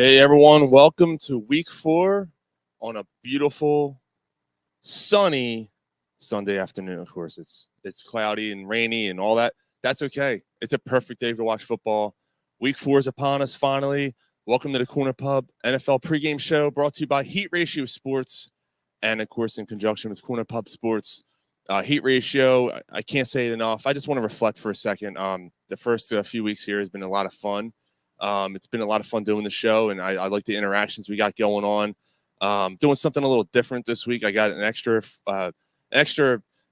Hey everyone, welcome to week 4 on a beautiful, sunny Sunday afternoon. Of course, it's cloudy and rainy and all that. That's okay. It's a perfect day to watch football. Week 4 is upon us finally. Welcome to the Corner Pub NFL pregame show brought to you by Heat Ratio Sports and, of course, in conjunction with Corner Pub Sports. Heat Ratio, I can't say it enough. I just want to reflect for a second. The first few weeks here has been a lot of fun. It's been a lot of fun doing the show, and I like the interactions we got going on. Doing something a little different this week. I got an extra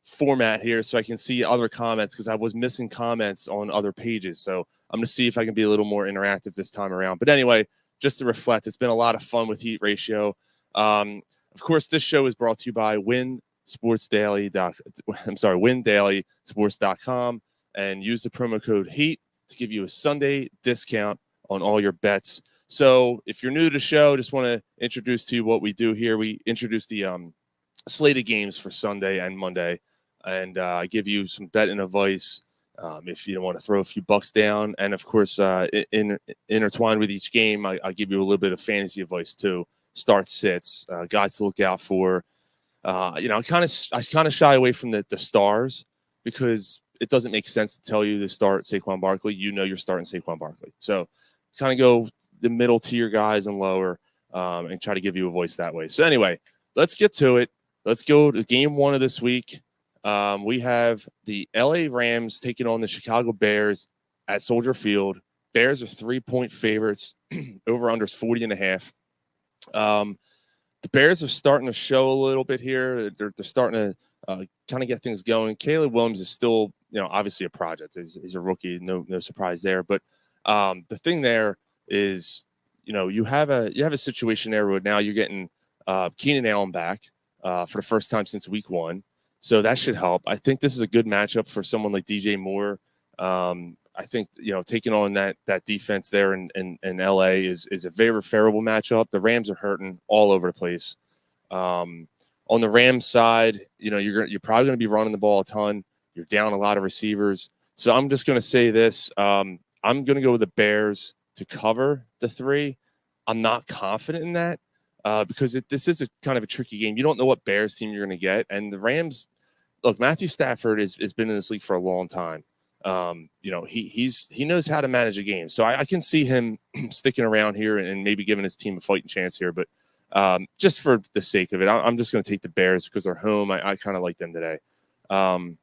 format here so I can see other comments because I was missing comments on other pages. So I'm going to see if I can be a little more interactive this time around. But anyway, just to reflect, it's been a lot of fun with Heat Ratio. Of course, this show is brought to you by WinDailySports.com, and use the promo code HEAT to give you a Sunday discount on all your bets. So if you're new to the show, just want to introduce to you what we do here. We introduce the slate of games for Sunday and Monday, and I give you some betting advice if you want to throw a few bucks down. And, of course, intertwined with each game, I give you a little bit of fantasy advice too. Start sits, guys to look out for. I kind of shy away from the stars because it doesn't make sense to tell you to start Saquon Barkley. You know you're starting Saquon Barkley. So kind of go the middle tier guys and lower and try to give you a voice that way. So anyway, let's get to it. Let's go to game 1 of this week. We have the LA Rams taking on the Chicago Bears at Soldier Field. Bears are 3-point favorites. Over under is 40.5. The Bears are starting to show a little bit here. They're starting to kind of get things going. Caleb Williams is still, obviously a project. He's a rookie. No surprise there. But the thing there is, you have a situation there where now you're getting Keenan Allen back for the first time since week 1. So that should help. I think this is a good matchup for someone like DJ Moore. I think, taking on that defense there in LA is a very favorable matchup. The Rams are hurting all over the place. On the Rams side, you're probably going to be running the ball a ton. You're down a lot of receivers. So I'm just going to say this. I'm going to go with the Bears to cover the 3. I'm not confident in that because this is a kind of a tricky game. You don't know what Bears team you're going to get. And the Rams, look, Matthew Stafford has been in this league for a long time. He knows how to manage a game. So I can see him sticking around here and maybe giving his team a fighting chance here. But just for the sake of it, I'm just going to take the Bears because they're home. I kind of like them today. The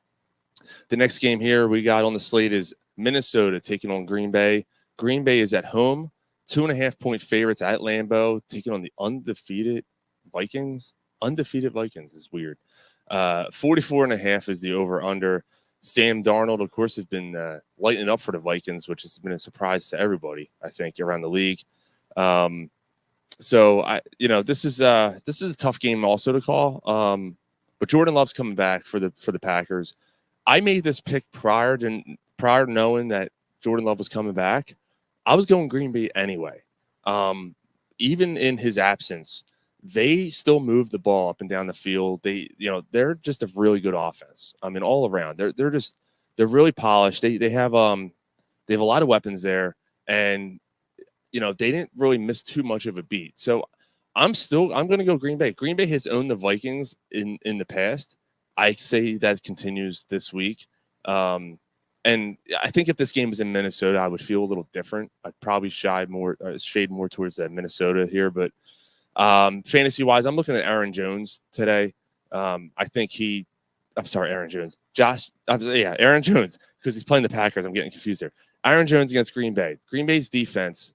next game here we got on the slate is Minnesota taking on Green Bay. Green Bay is at home, 2.5-point favorites at Lambeau, taking on the undefeated Vikings. Undefeated Vikings is weird. 44.5 is the over-under. Sam Darnold, of course, has been lighting up for the Vikings, which has been a surprise to everybody, I think, around the league. So this is a tough game also to call. But Jordan Love's coming back for the Packers. I made this pick prior to knowing that Jordan Love was coming back. I was going Green Bay anyway. Even in his absence, they still move the ball up and down the field. They're just a really good offense. I mean, all around. They're really polished. They have a lot of weapons there, and they didn't really miss too much of a beat. So I'm going to go Green Bay. Green Bay has owned the Vikings in the past. I say that continues this week. And I think if this game was in Minnesota, I would feel a little different. I'd probably shade more towards Minnesota here, but fantasy wise, I'm looking at Aaron Jones today. I think Aaron Jones. Aaron Jones, because he's playing the Packers. I'm getting confused there. Aaron Jones against Green Bay. Green Bay's defense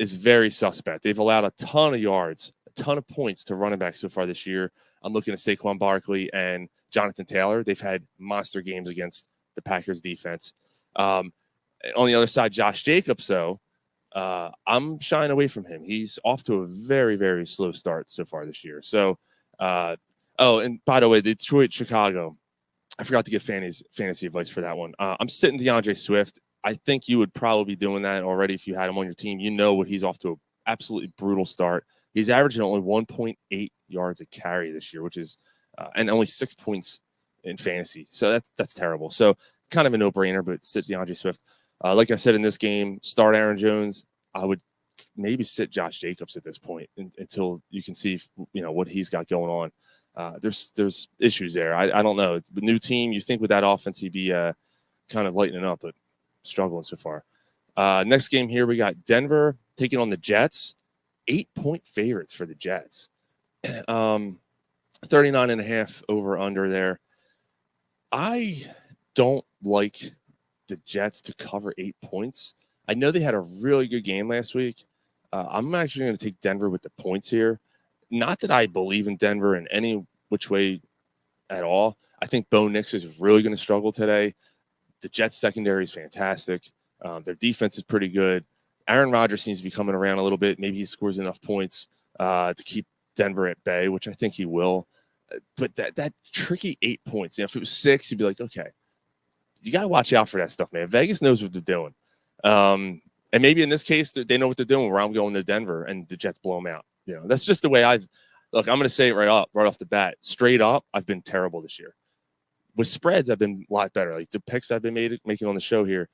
is very suspect. They've allowed a ton of yards, a ton of points to running back so far this year. I'm looking at Saquon Barkley and Jonathan Taylor. They've had monster games against the Packers defense. On the other side, Josh Jacobs, though, I'm shying away from him. He's off to a very, very slow start so far this year. So, and by the way, Detroit, Chicago, I forgot to give fantasy advice for that one. I'm sitting DeAndre Swift. I think you would probably be doing that already if you had him on your team. You know what he's off to an absolutely brutal start. He's averaging only 1.8 yards a carry this year, which is and only 6 points in fantasy. So that's terrible. So kind of a no-brainer, but sit DeAndre Swift. Like I said in this game, start Aaron Jones. I would maybe sit Josh Jacobs at this point until you can see, what he's got going on. There's issues there. I don't know. The new team, you think with that offense he'd be kind of lightening up, but struggling so far. Next game here, we got Denver taking on the Jets. 8-point favorites for the Jets. 39.5 over under there. I don't like the Jets to cover 8 points. I know they had a really good game last week. I'm actually going to take Denver with the points here. Not that I believe in Denver in any which way at all. I think Bo Nix is really going to struggle today. The Jets secondary is fantastic. Their defense is pretty good. Aaron Rodgers seems to be coming around a little bit. Maybe he scores enough points to keep Denver at bay, which I think he will. But that tricky 8 points, if it was 6, you'd be like, okay, you got to watch out for that stuff, man. Vegas knows what they're doing. And maybe in this case, they know what they're doing where I'm going to Denver and the Jets blow them out. That's just the way look, I'm going to say it right off the bat. Straight up, I've been terrible this year. With spreads, I've been a lot better. Like the picks I've been making on the show here,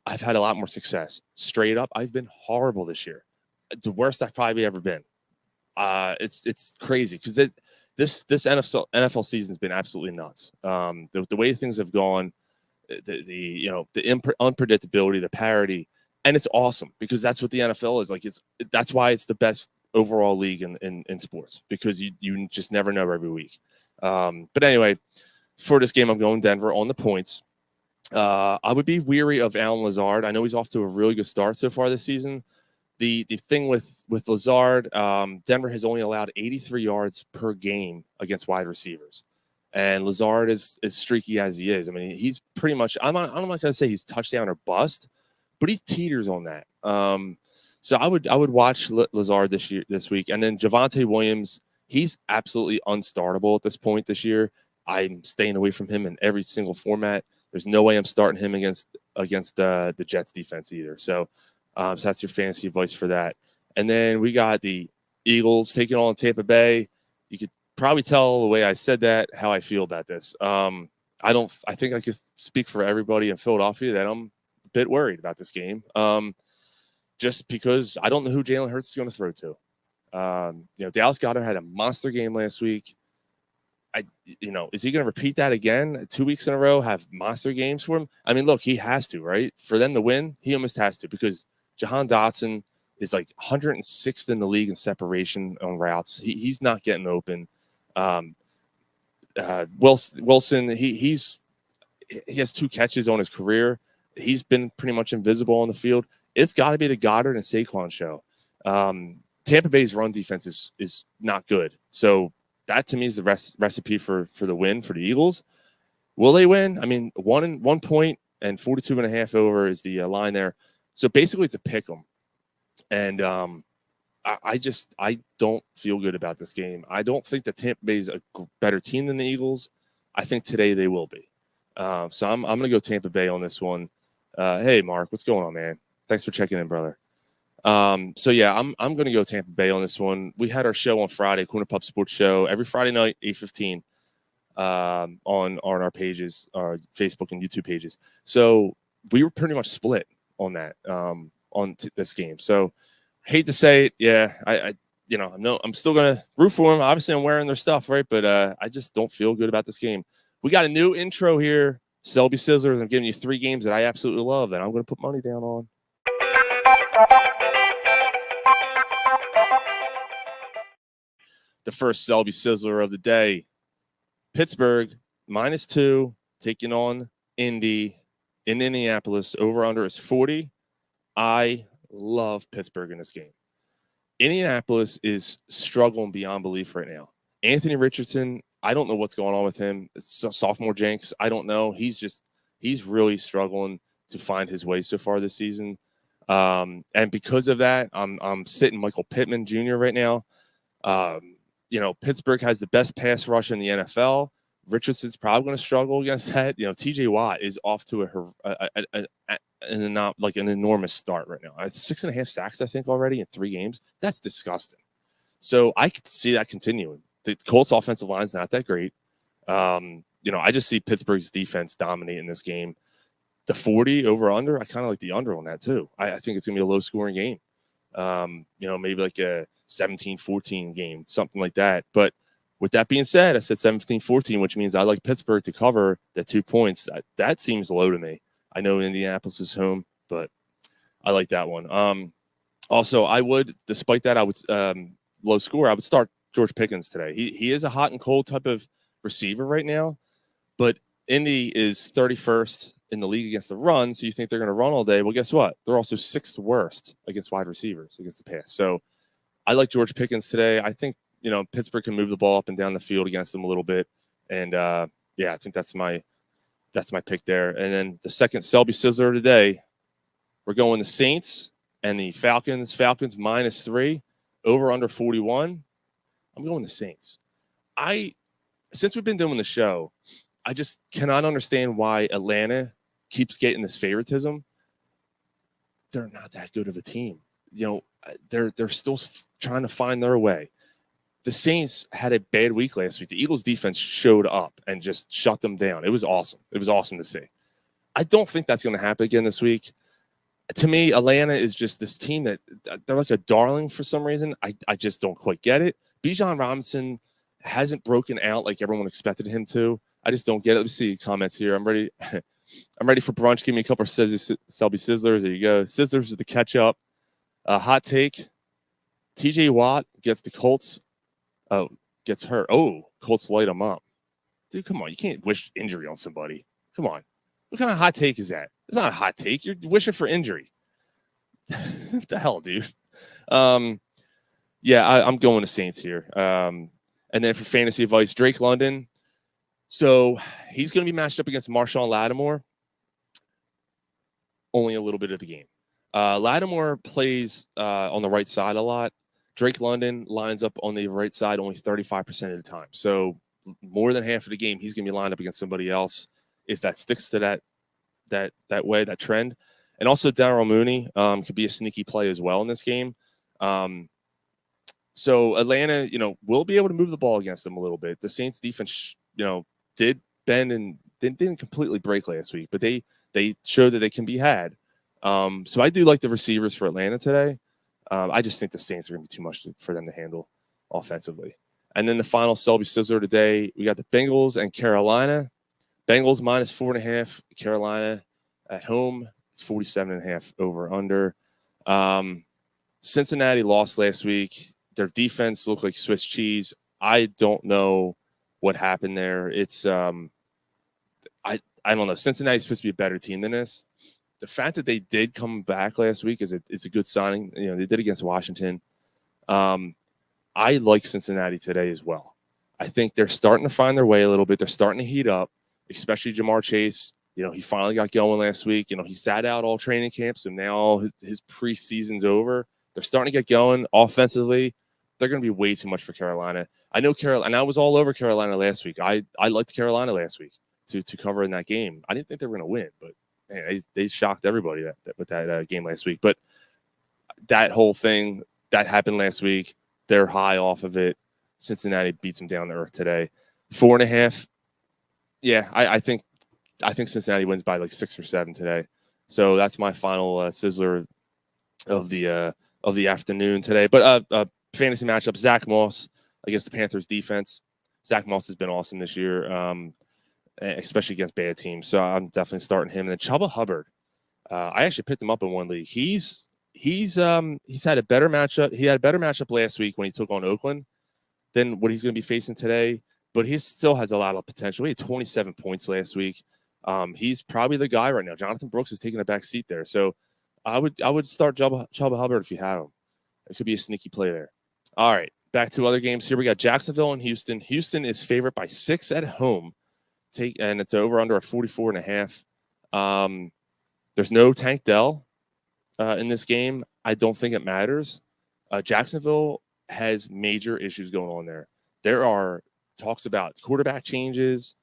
I've had a lot more success. Straight up, I've been horrible this year. The worst I've probably ever been. It's crazy because this NFL season has been absolutely nuts. The way things have gone, the unpredictability, the parity, and it's awesome because that's what the NFL is like. That's why it's the best overall league in sports, because you just never know every week. But anyway, for this game, I'm going Denver on the points. I would be weary of Allen Lazard. I know he's off to a really good start so far this season. The thing with Lazard, Denver has only allowed 83 yards per game against wide receivers. And Lazard is as streaky as he is. I mean, he's pretty much, I'm not going to say he's touchdown or bust, but he teeters on that. So I would watch Lazard this week. And then Javonte Williams, he's absolutely unstartable at this point this year. I'm staying away from him in every single format. There's no way I'm starting him against the Jets defense either. So that's your fantasy advice for that. And then we got the Eagles taking on Tampa Bay. You could probably tell the way I said that how I feel about this. I think I could speak for everybody in Philadelphia that I'm a bit worried about this game. Just because I don't know who Jalen Hurts is going to throw to. Dallas Goedert had a monster game last week. Is he going to repeat that again 2 weeks in a row, have monster games for him? I mean, look, he has to, right? For them to win, he almost has to, because Jahan Dotson is like 106th in the league in separation on routes. He's not getting open. Wilson, he has 2 catches on his career. He's been pretty much invisible on the field. It's got to be the Goddard and Saquon show. Tampa Bay's run defense is not good. So that to me is the recipe for the win for the Eagles. Will they win? I mean, 1 point and 42.5 over is the line there. So basically it's a pick 'em. And I don't feel good about this game. I don't think that Tampa Bay is a better team than the Eagles. I think today they will be. So I'm going to go Tampa Bay on this one. Hey, Mark, what's going on, man? Thanks for checking in, brother. So yeah, I'm going to go Tampa Bay on this one. We had our show on Friday, Corner Pup Sports Show, every Friday night, 8:15, on our pages, our Facebook and YouTube pages. So we were pretty much split on that, this game. So hate to say it, yeah, I'm still going to root for them. Obviously, I'm wearing their stuff, right? But I just don't feel good about this game. We got a new intro here, Selby Sizzlers. I'm giving you 3 games that I absolutely love that I'm going to put money down on. The first Selby Sizzler of the day, Pittsburgh -2 taking on Indy in Indianapolis. Over under is 40. I love Pittsburgh in this game. Indianapolis is struggling beyond belief right now. Anthony Richardson, I don't know what's going on with him. It's sophomore jinx. I don't know. He's really struggling to find his way so far this season. And because of that, I'm sitting Michael Pittman Jr. right now. Pittsburgh has the best pass rush in the NFL. Richardson's probably going to struggle against that. TJ Watt is off to an enormous start right now. It's 6.5 sacks, I think, already in 3 games. That's disgusting. So I could see that continuing. The Colts offensive line's not that great. I just see Pittsburgh's defense dominating this game. The 40 over under, I kind of like the under on that too. I think it's going to be a low scoring game. Maybe like a 17-14 game, something like that. But with that being said, I said 17-14, which means I like Pittsburgh to cover the 2 points. That seems low to me. I know Indianapolis is home, but I like that one. Also, I would, despite that, I would low score. I would start George Pickens today. He is a hot and cold type of receiver right now, but Indy is 31st in the league against the run, so you think they're going to run all day. Well, guess what? They're also 6th worst against wide receivers against the pass. So I like George Pickens today. I think Pittsburgh can move the ball up and down the field against them a little bit, and I think that's my pick there. And then the second Selby Sizzler today, we're going the Saints and the Falcons. Falcons -3, over under 41. I'm going the Saints. Since we've been doing the show, I just cannot understand why Atlanta keeps getting this favoritism. They're not that good of a team. They're still trying to find their way. The Saints had a bad week last week. The Eagles defense showed up and just shut them down. It was awesome. It was awesome to see. I don't think that's going to happen again this week. To me, Atlanta is just this team that they're like a darling for some reason. I just don't quite get it. Bijan Robinson hasn't broken out like everyone expected him to. I just don't get it. Let me see comments here. I'm ready. I'm ready for brunch. Give me a couple of Selby Sizzlers. There you go. Sizzlers is the catch up. Hot take. TJ Watt gets the Colts. Oh, gets hurt. Oh, Colts light him up. Dude, come on. You can't wish injury on somebody. Come on. What kind of hot take is that? It's not a hot take. You're wishing for injury. What the hell, dude? I'm going to Saints here. And then for fantasy advice, Drake London. So he's going to be matched up against Marshawn Lattimore. Only a little bit of the game. Lattimore plays on the right side a lot. Drake London lines up on the right side only 35% of the time. So more than half of the game, he's going to be lined up against somebody else if that sticks to that way, that trend. And also Darryl Mooney could be a sneaky play as well in this game. So Atlanta, will be able to move the ball against them a little bit. The Saints defense, did bend and didn't completely break last week, but they showed that they can be had. So I do like the receivers for Atlanta today. I just think the Saints are going to be too much for them to handle offensively. And then the final Selby Sizzler today, we got the Bengals and Carolina. Bengals -4.5. Carolina at home, it's 47.5 over under. Cincinnati lost last week. Their defense looked like Swiss cheese. I don't know what happened there. It's I don't know. Cincinnati's supposed to be a better team than this. The fact that they did come back last week is a good signing. They did against Washington. I like Cincinnati today as well. I think they're starting to find their way a little bit. They're starting to heat up, especially Jamar Chase. He finally got going last week. He sat out all training camp, so now his preseason's over. They're starting to get going offensively. They're going to be way too much for Carolina. I know Carolina, and I was all over Carolina last week. I liked Carolina last week to cover in that game. I didn't think they were going to win, but man, they shocked everybody with that game last week. But that whole thing that happened last week, they're high off of it. Cincinnati beats them down to earth today. 4.5. Yeah, I think Cincinnati wins by like 6 or 7 today. So that's my final sizzler of the afternoon today. But fantasy matchup: Zach Moss against the Panthers defense. Zach Moss has been awesome this year, especially against bad teams. So I'm definitely starting him. And then Chuba Hubbard, I actually picked him up in one league. He's had a better matchup. He had a better matchup last week when he took on Oakland than what he's going to be facing today. But he still has a lot of potential. He had 27 points last week. He's probably the guy right now. Jonathan Brooks is taking a back seat there. So I would start Chuba Hubbard if you have him. It could be a sneaky play there. All right, back to other games here. We got Jacksonville and Houston. Houston is favored by 6 at home. And it's over under at 44.5. There's no Tank Dell in this game. I don't think it matters. Jacksonville has major issues going on there. There are talks about quarterback changes.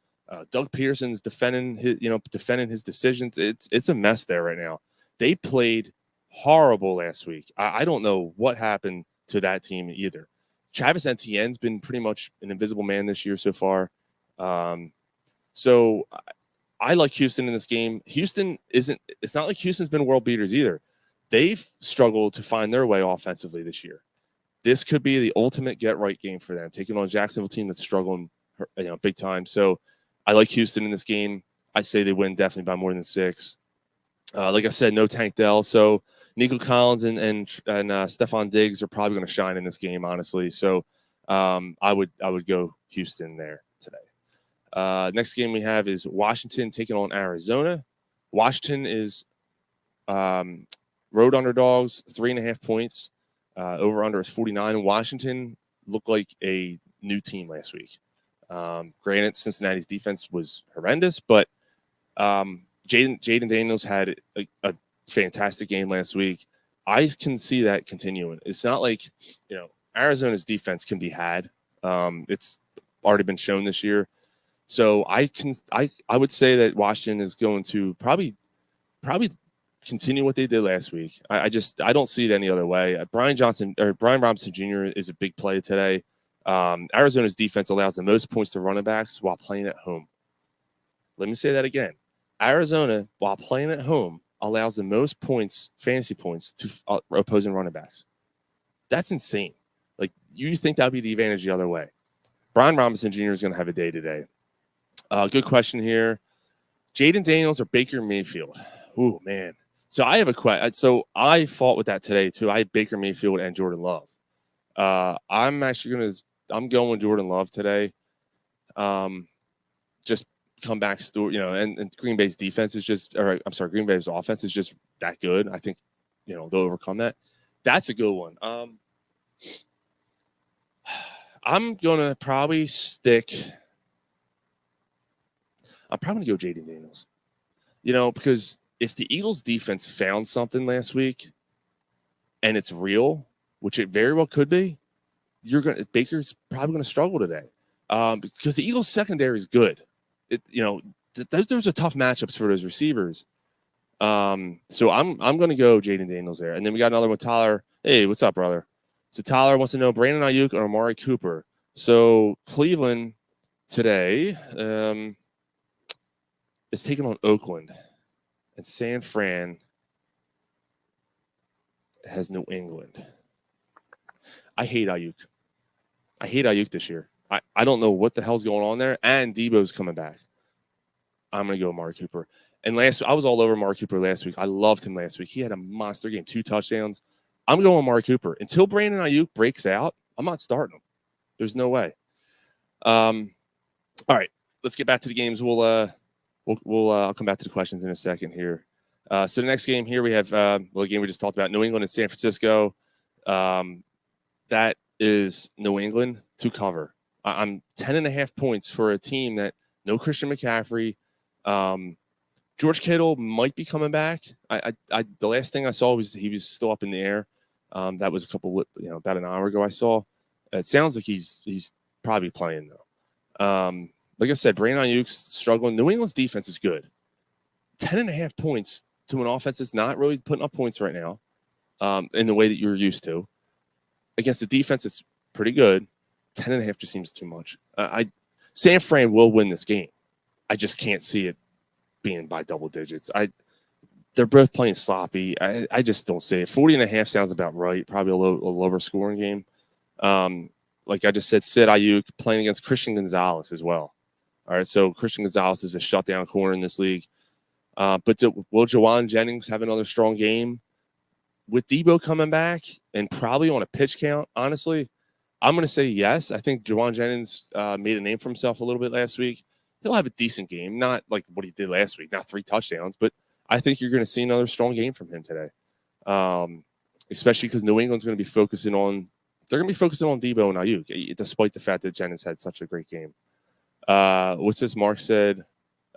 Doug Peterson's defending his decisions. It's a mess there right now. They played horrible last week. I don't know what happened to that team either. Travis Etienne's been pretty much an invisible man this year so far. So I like Houston in this game. It's not like Houston's been world beaters either. they've struggled to find their way offensively this year. This could be the ultimate get-right game for them, taking on a Jacksonville team that's struggling, big time. So I like Houston in this game. I say they win definitely by more than 6. Like I said, no Tank Dell. So Nico Collins and Stephon Diggs are probably going to shine in this game, honestly. So I would go Houston there today. Next game we have is Washington taking on Arizona. Washington is road underdogs, 3.5 points. Over under is 49. Washington looked like a new team last week. Granted, Cincinnati's defense was horrendous, but Jaden Daniels had a fantastic game last week. I can see that continuing. It's not like, Arizona's defense can be had. It's already been shown this year. So I would say that Washington is going to probably continue what they did last week. I don't see it any other way. Brian Robinson Jr. is a big play today. Arizona's defense allows the most points to running backs while playing at home. Let me say that again. Arizona, while playing at home, allows the most points, fantasy points, to opposing running backs. That's insane. Like, you think that would be the advantage the other way. Brian Robinson Jr. is going to have a day today. Good question here. Jaden Daniels or Baker Mayfield? Ooh, man. So I have a question. So I fought with that today, too. I had Baker Mayfield and Jordan Love. I'm going with Jordan Love today. Just comeback story, and Green Bay's defense is Green Bay's offense is just that good. I think, they'll overcome that. That's a good one. I'm going to probably I'm probably going to go Jaden Daniels. Because if the Eagles defense found something last week and it's real, which it very well could be, Baker's probably going to struggle today. Because the Eagles secondary is good. Those are tough matchups for those receivers. So I'm going to go Jaden Daniels there. And then we got another one, Tyler. Hey, what's up, brother? So Tyler wants to know Brandon Ayuk or Amari Cooper. So Cleveland today is taking on Oakland. And San Fran has New England. I hate Ayuk. I hate Ayuk this year. I don't know what the hell's going on there. And Debo's coming back. I'm going to go Amari Cooper. And I was all over Amari Cooper last week. I loved him last week. He had a monster game, 2 touchdowns. I'm going Amari Cooper. Until Brandon Ayuk breaks out, I'm not starting him. There's no way. All right, let's get back to the games. I'll come back to the questions in a second here. So the next game here we have the game we just talked about, New England and San Francisco. That is New England to cover. I'm 10.5 points for a team that no Christian McCaffrey. George Kittle might be coming back. The last thing I saw was he was still up in the air. That was about an hour ago I saw. It sounds like he's probably playing though. Like I said, Brandon Ayuk's struggling. New England's defense is good. 10.5 points to an offense that's not really putting up points right now, in the way that you're used to. Against the defense, it's pretty good. 10.5 just seems too much. San Fran will win this game. I just can't see it being by double digits. They're both playing sloppy. I just don't see it. 40.5 sounds about right. Probably a lower scoring game. Like I just said, Sid Ayuk playing against Christian Gonzalez as well. All right, so Christian Gonzalez is a shutdown corner in this league. But will Jawan Jennings have another strong game? With Debo coming back and probably on a pitch count, honestly, I'm going to say yes. I think Jawan Jennings made a name for himself a little bit last week. He'll have a decent game, not like what he did last week, not 3 touchdowns, but I think you're going to see another strong game from him today, especially because New England's going to be focusing on Debo and Ayuk, despite the fact that Jennings had such a great game. What's this? Mark said,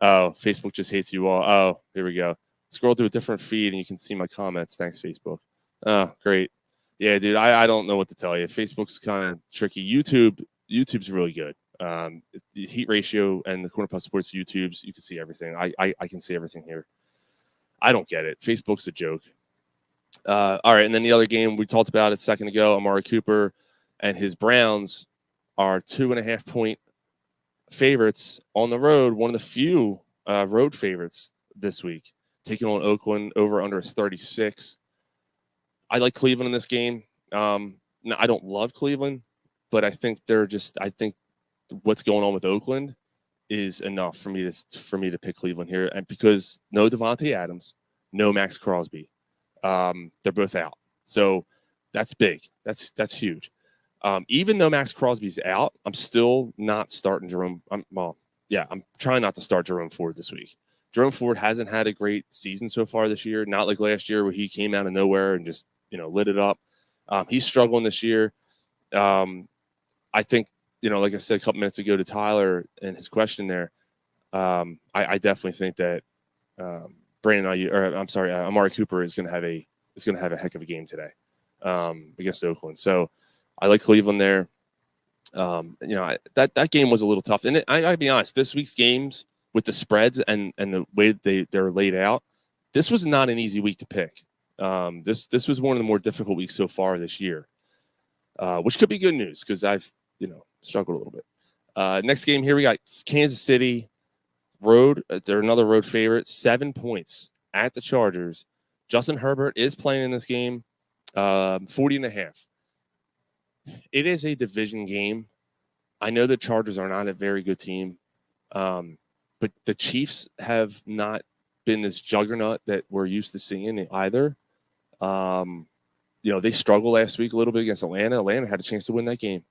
oh, Facebook just hates you all. Oh, here we go. Scroll through a different feed and you can see my comments. Thanks, Facebook. Oh, great. Yeah, dude, I don't know what to tell you. Facebook's kind of tricky. YouTube's really good. The Heat Ratio and the Corner Puff Sports YouTubes, you can see everything. I can see everything here. I don't get it. Facebook's a joke. All right, and then the other game we talked about a second ago, Amari Cooper and his Browns are 2.5 point favorites on the road. One of the few road favorites this week, taking on Oakland. Over under is 36. I like Cleveland in this game. No, I don't love Cleveland, but I think I think what's going on with Oakland is enough for me to pick Cleveland here, and because no Devontae Adams, no Max Crosby, they're both out, so that's big. That's huge. Even though Max Crosby's out, I'm still not starting Jerome. I'm trying not to start Jerome Ford this week. Jerome Ford hasn't had a great season so far this year. Not like last year where he came out of nowhere and just lit it up. He's struggling this year. I think like I said a couple minutes ago to Tyler and his question there. I definitely think that Amari Cooper is going to have a heck of a game today against Oakland. So I like Cleveland there. That game was a little tough, and I gotta be honest. This week's games with the spreads and the way they're laid out, this was not an easy week to pick. This was one of the more difficult weeks so far this year, which could be good news because I've struggled a little bit. Next game here we got Kansas City road. They're another road favorite, 7 points at the Chargers. Justin Herbert is playing in this game, 40.5. It is a division game. I know the Chargers are not a very good team, but the Chiefs have not been this juggernaut that we're used to seeing either. They struggled last week a little bit against Atlanta. Atlanta had a chance to win that game.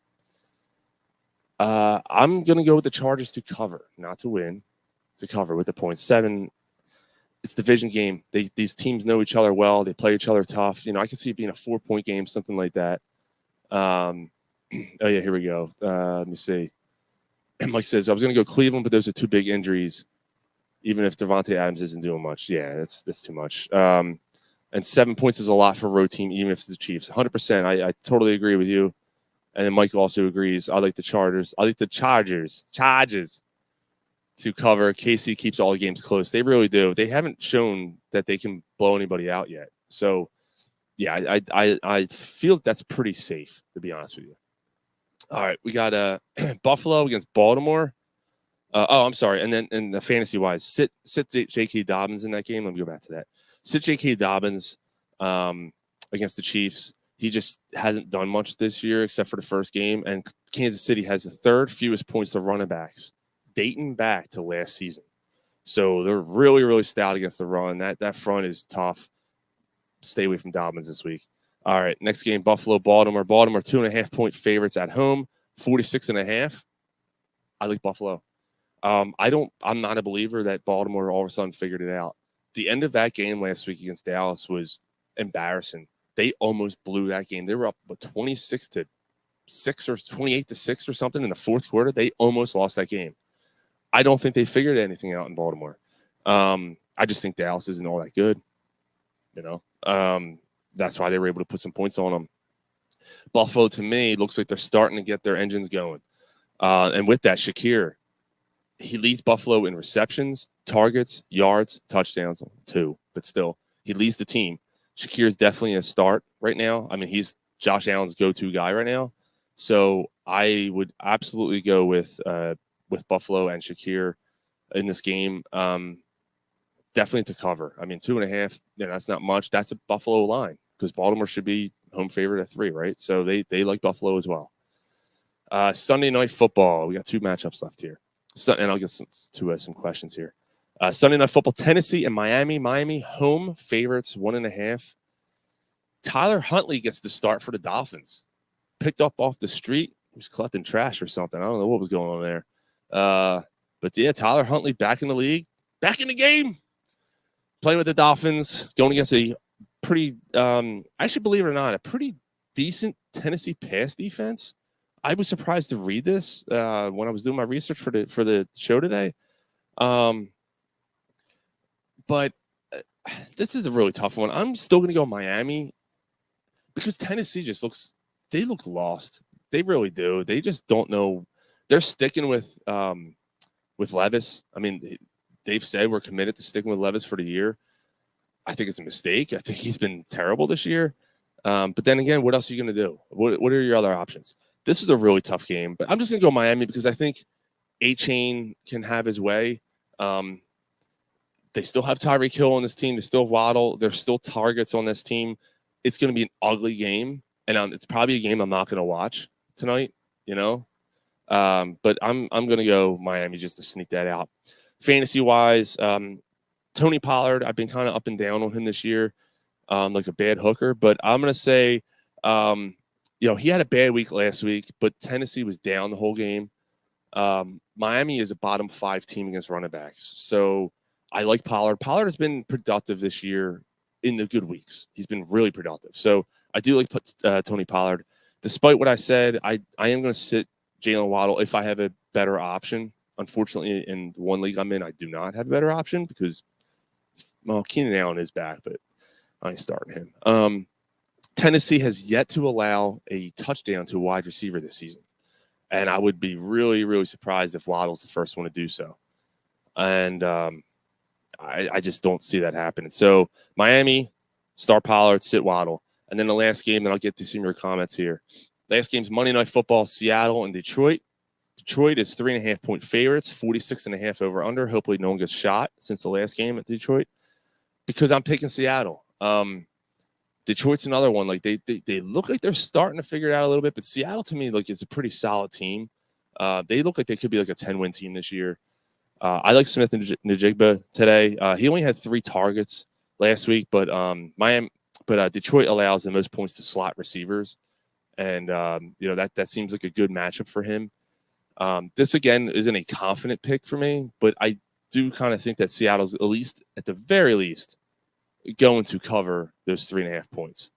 I'm going to go with the Chargers to cover, not to win, to cover with the points. 7. It's a division game. These teams know each other well. They play each other tough. I can see it being a 4-point game, something like that. Here we go. Let me see. Mike says, I was going to go Cleveland, but those are 2 big injuries. Even if Devontae Adams isn't doing much. Yeah, that's too much. And 7 points is a lot for a road team, even if it's the Chiefs. 100%. I totally agree with you. And then Mike also agrees. I like the Chargers. I like the Chargers to cover. KC keeps all the games close. They really do. They haven't shown that they can blow anybody out yet. So, yeah, I feel that's pretty safe, to be honest with you. All right, we got Buffalo against Baltimore. I'm sorry. And then in the fantasy-wise, sit J.K. Dobbins in that game. Let me go back to that. Sit J.K. Dobbins against the Chiefs. He just hasn't done much this year except for the first game. And Kansas City has the 3rd fewest points to running backs, dating back to last season. So they're really, really stout against the run. That front is tough. Stay away from Dobbins this week. All right, next game, Buffalo, Baltimore. Baltimore, 2.5-point favorites at home, 46.5. I like Buffalo. I'm not a believer that Baltimore all of a sudden figured it out. The end of that game last week against Dallas was embarrassing. They almost blew that game. They were up 26-6 or 28-6 or something in the fourth quarter. They almost lost that game. I don't think they figured anything out in Baltimore. I just think Dallas isn't all that good. That's why they were able to put some points on them. Buffalo, to me, looks like they're starting to get their engines going. And with that, Shakir, he leads Buffalo in receptions, targets, yards, touchdowns, 2, but still, he leads the team. Shakir is definitely a start right now. I mean, he's Josh Allen's go-to guy right now. So I would absolutely go with Buffalo and Shakir in this game. Definitely to cover. I mean, 2.5, that's not much. That's a Buffalo line because Baltimore should be home favorite at 3, right? So they like Buffalo as well. Sunday Night Football. We got 2 matchups left here. And I'll get some questions here. Sunday Night Football, Tennessee and Miami. Miami home favorites, 1.5. Tyler Huntley gets the start for the Dolphins. Picked up off the street. He was collecting trash or something. I don't know what was going on there. But yeah, Tyler Huntley back in the league, back in the game, playing with the Dolphins, going against a pretty, actually, believe it or not, a pretty decent Tennessee pass defense. I was surprised to read this when I was doing my research for the show today. But this is a really tough one. I'm still going to go Miami because Tennessee they look lost. They really do. They just don't know. They're sticking with Levis. I mean, they've said we're committed to sticking with Levis for the year. I think it's a mistake. I think he's been terrible this year. But then again, what else are you going to do? What are your other options? This is a really tough game, but I'm just going to go Miami because I think A-Chain can have his way. They still have Tyreek Hill on this team. They still have Waddle. There's still targets on this team. it's going to be an ugly game, and it's probably a game I'm not going to watch tonight. But I'm going to go Miami just to sneak that out. Fantasy wise, Tony Pollard, I've been kind of up and down on him this year, like a bad hooker. But I'm going to say, he had a bad week last week, but Tennessee was down the whole game. Miami is a bottom 5 team against running backs. So I like Pollard. Pollard has been productive this year in the good weeks. He's been really productive. So I do like Tony Pollard. Despite what I said, I am going to sit Jalen Waddle if I have a better option. Unfortunately, in the one league I'm in, I do not have a better option because, Keenan Allen is back, but I ain't starting him. Tennessee has yet to allow a touchdown to a wide receiver this season. And I would be really, really surprised if Waddle's the first one to do so. And I just don't see that happening. So Miami, start Pollard, sit Waddle. And then the last game, and I'll get to some of your comments here. Last game's Monday Night Football, Seattle and Detroit. Detroit is 3.5-point favorites, 46.5 over under. Hopefully no one gets shot since the last game at Detroit because I'm picking Seattle. Detroit's another one. Like they look like they're starting to figure it out a little bit, but Seattle to me, like, it's a pretty solid team. They look like they could be like a 10-win team this year. I like Smith and Njigba today. He only had 3 targets last week, but Detroit allows the most points to slot receivers, and that seems like a good matchup for him. This again isn't a confident pick for me, but I do kind of think that Seattle's at the very least going to cover those 3.5 points.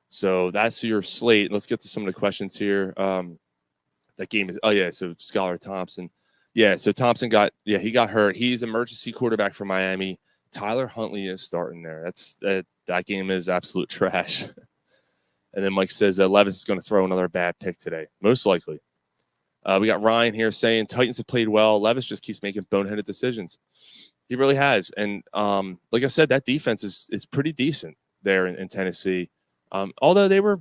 So that's your slate. Let's get to some of the questions here. That game is so Skylar Thompson. Yeah, so Thompson got hurt. He's emergency quarterback for Miami. Tyler Huntley is starting there. That game is absolute trash. And then Mike says Levis is going to throw another bad pick today, most likely. We got Ryan here saying Titans have played well. Levis just keeps making boneheaded decisions. He really has. And like I said, that defense is pretty decent there in Tennessee. Although they were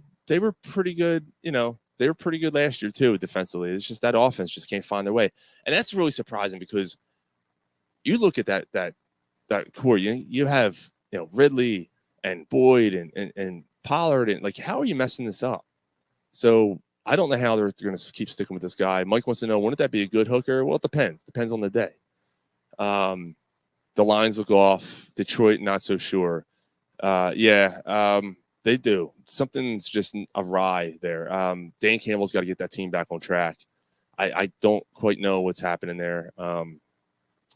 pretty good, they were pretty good last year too defensively. It's just that offense just can't find their way. And that's really surprising because you look at that core, you have, Ridley and Boyd and Pollard, and like, how are you messing this up? So I don't know how they're going to keep sticking with this guy. Mike wants to know, wouldn't that be a good hooker? Well, it depends. Depends on the day. The lines will go off. Detroit, not so sure. They do. Something's just awry there. Dan Campbell's got to get that team back on track. I don't quite know what's happening there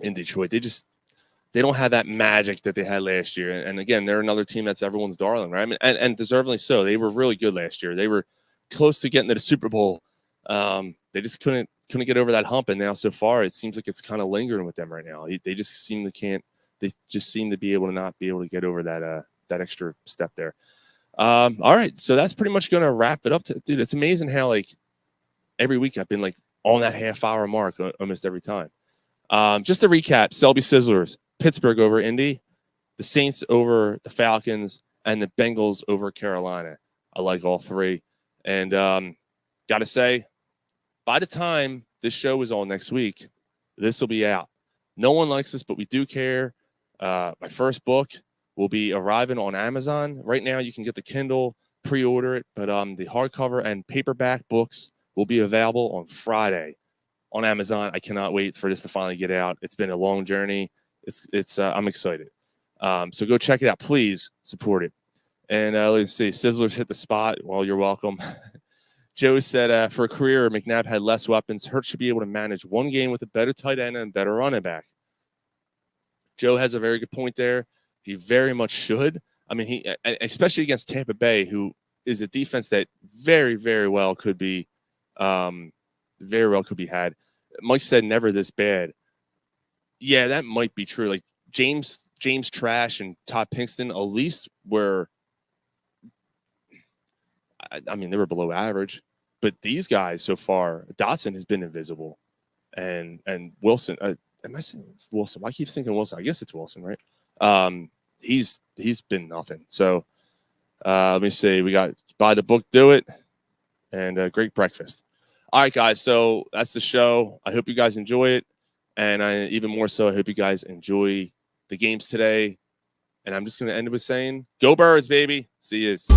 in Detroit. They don't have that magic that they had last year. And again, they're another team that's everyone's darling, right? I mean, and deservedly so. They were really good last year. They were close to getting to the Super Bowl. They just couldn't get over that hump. And now so far, it seems like it's kind of lingering with them right now. They just seem to be able to not be able to get over that extra step there. All right. So that's pretty much going to wrap it up. Dude, it's amazing how, like, every week I've been, like, on that half-hour mark almost every time. Just to recap, Selby Sizzlers, Pittsburgh over Indy, the Saints over the Falcons, and the Bengals over Carolina. I like all three. And got to say, by the time this show is on next week, this will be out. No one likes this, but we do care. My first book will be arriving on Amazon. Right now, you can get the Kindle, pre-order it, but the hardcover and paperback books will be available on Friday on Amazon. I cannot wait for this to finally get out. It's been a long journey. I'm excited. So go check it out. Please support it. And let's see, Sizzlers hit the spot. Well, you're welcome. Joe said, for a career, McNabb had less weapons. Hurts should be able to manage one game with a better tight end and better running back. Joe has a very good point there. He very much should. I mean, especially against Tampa Bay, who is a defense that very, very well could be had. Mike said never this bad. Yeah, that might be true. Like James Trash and Todd Pinkston at least were, I mean, they were below average. But these guys so far, Dotson has been invisible. And Wilson, am I saying Wilson? Why keep thinking Wilson? I guess it's Wilson, right? He's been nothing. So let me see. We got Buy the Book, Do It, and Great Breakfast. All right, guys. So that's the show. I hope you guys enjoy it. And even more so, I hope you guys enjoy the games today. And I'm just going to end it with saying, go Birds, baby. See yous.